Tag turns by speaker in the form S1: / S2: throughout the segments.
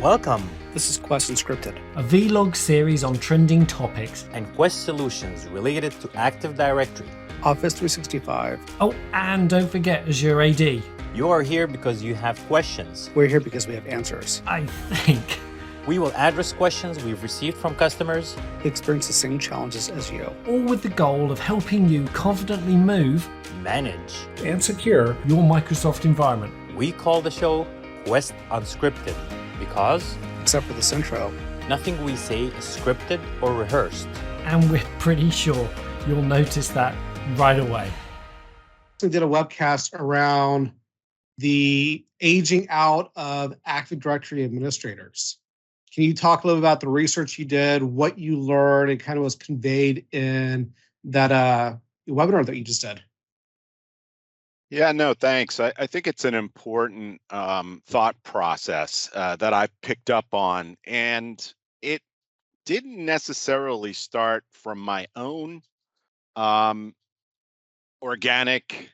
S1: Welcome
S2: This is Quest Unscripted,
S3: a vlog series on trending topics
S1: and Quest solutions related to Active Directory.
S2: Office 365.
S3: Oh, and don't forget Azure AD.
S1: You are here because you have questions.
S2: We're here because we have answers.
S3: I think.
S1: We will address questions we've received from customers.
S2: We experience the same challenges as you.
S3: All with the goal of helping you confidently move
S1: Manage.
S2: And secure.
S3: your Microsoft environment.
S1: We call the show Quest Unscripted because
S2: Except for this intro.
S1: nothing we say is scripted or rehearsed.
S3: And we're pretty sure you'll notice that right away.
S2: We did a webcast around the aging out of Active Directory administrators. Can you talk a little about the research you did, what you learned, and kind of was conveyed in that webinar that you just did?
S4: Yeah, no, thanks. I think it's an important thought process that I've picked up on, and it didn't necessarily start from my own organic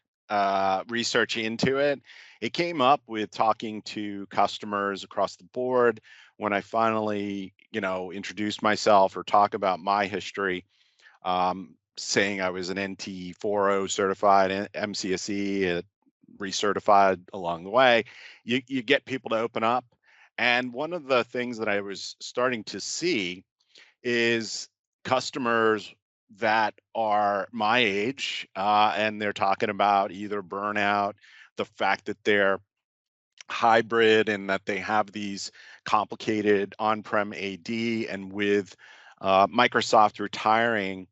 S4: research into it. It came up with talking to customers across the board when I finally, introduced myself or talk about my history. Saying I was an NT 4.0 certified, MCSE recertified along the way, you get people to open up. And one of the things that I was starting to see is customers that are my age, and they're talking about either burnout, the fact that they're hybrid and that they have these complicated on-prem AD, and with Microsoft retiring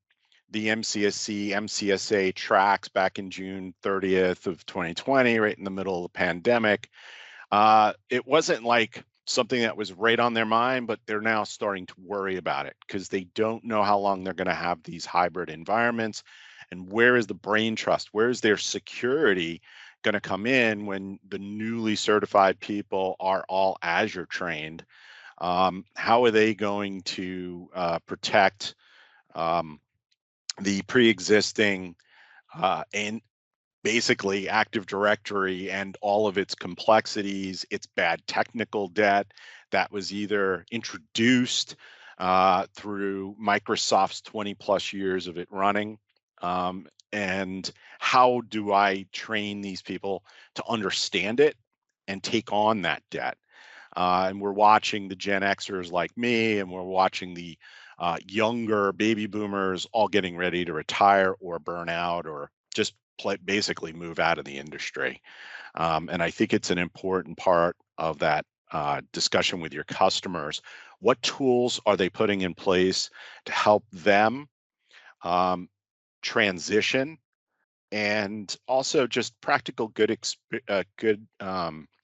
S4: the MCSE, MCSA tracks back in June 30th of 2020, right in the middle of the pandemic. It wasn't like something that was right on their mind, but they're now starting to worry about it because they don't know how long they're going to have these hybrid environments. And where is the brain trust? Where is their security going to come in when the newly certified people are all Azure trained? How are they going to protect the pre-existing and basically Active Directory and all of its complexities, its bad technical debt that was either introduced through Microsoft's 20 plus years of it running? And how do I train these people to understand it and take on that debt? And we're watching the Gen Xers like me, and we're watching the younger baby boomers all getting ready to retire or burn out or just basically move out of the industry. And I think it's an important part of that discussion with your customers. What tools are they putting in place to help them transition, and also just practical good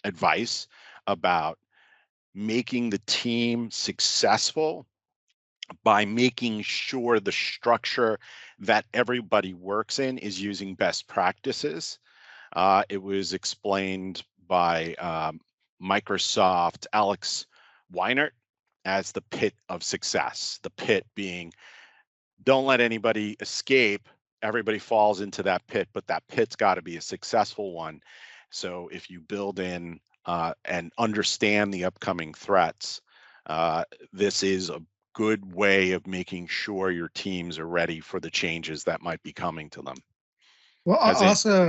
S4: advice about making the team successful by making sure the structure that everybody works in is using best practices. It was explained by Microsoft Alex Weinert as the pit of success. The pit being, don't let anybody escape. Everybody falls into that pit, but that pit's got to be a successful one. So if you build in and understand the upcoming threats, this is a good way of making sure your teams are ready for the changes that might be coming to them.
S2: Well,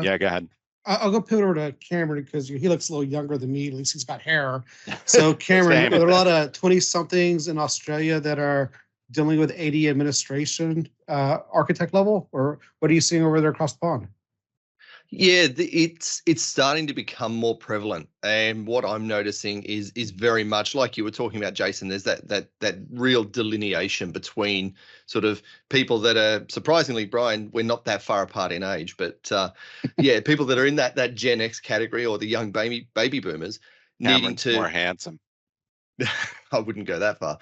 S4: Yeah, go ahead.
S2: I'll go pivot over to Cameron because he looks a little younger than me. At least he's got hair. So Cameron, are there a lot of 20-somethings in Australia that are dealing with AD administration architect level, or what are you seeing over there across the pond?
S5: Yeah, it's starting to become more prevalent, and what I'm noticing is very much like you were talking about, Jason. There's that real delineation between sort of people that are, surprisingly, Brian, we're not that far apart in age, but yeah, people that are in that Gen X category or the young baby boomers needing to
S4: more handsome.
S5: I wouldn't go that far.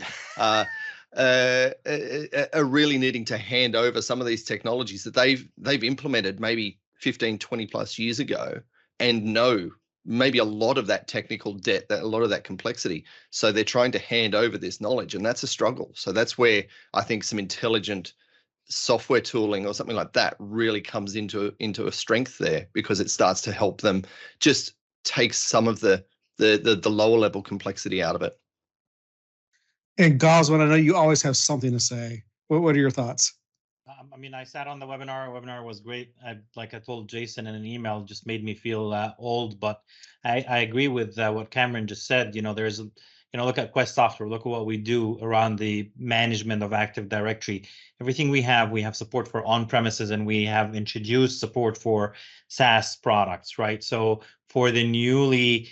S5: Are really needing to hand over some of these technologies that they've implemented maybe 15, 20 plus years ago, and know maybe a lot of that technical debt, that a lot of that complexity. So they're trying to hand over this knowledge, and that's a struggle. So that's where I think some intelligent software tooling or something like that really comes into a strength there, because it starts to help them just take some of the lower level complexity out of it.
S2: And Goswin, I know you always have something to say. What are your thoughts?
S1: I mean, I sat on the webinar. Webinar was great. Like I told Jason in an email, just made me feel old. But I agree with what Cameron just said. You know, look at Quest Software. Look at what we do around the management of Active Directory. Everything we have support for on-premises, and we have introduced support for SaaS products, right? So for the new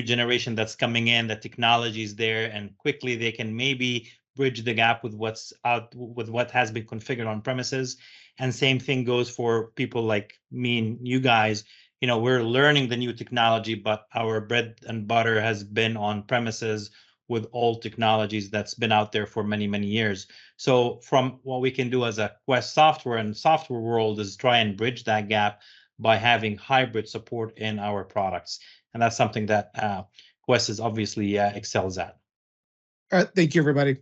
S1: generation that's coming in, the technology is there, and quickly they can maybe bridge the gap with what's out, with what has been configured on premises. And same thing goes for people like me and you guys. You know, we're learning the new technology, but our bread and butter has been on premises with old technologies that's been out there for many, many years. So from what we can do as a Quest software and software world is try and bridge that gap by having hybrid support in our products. And that's something that Quest is obviously excels at.
S2: All right, thank you, everybody.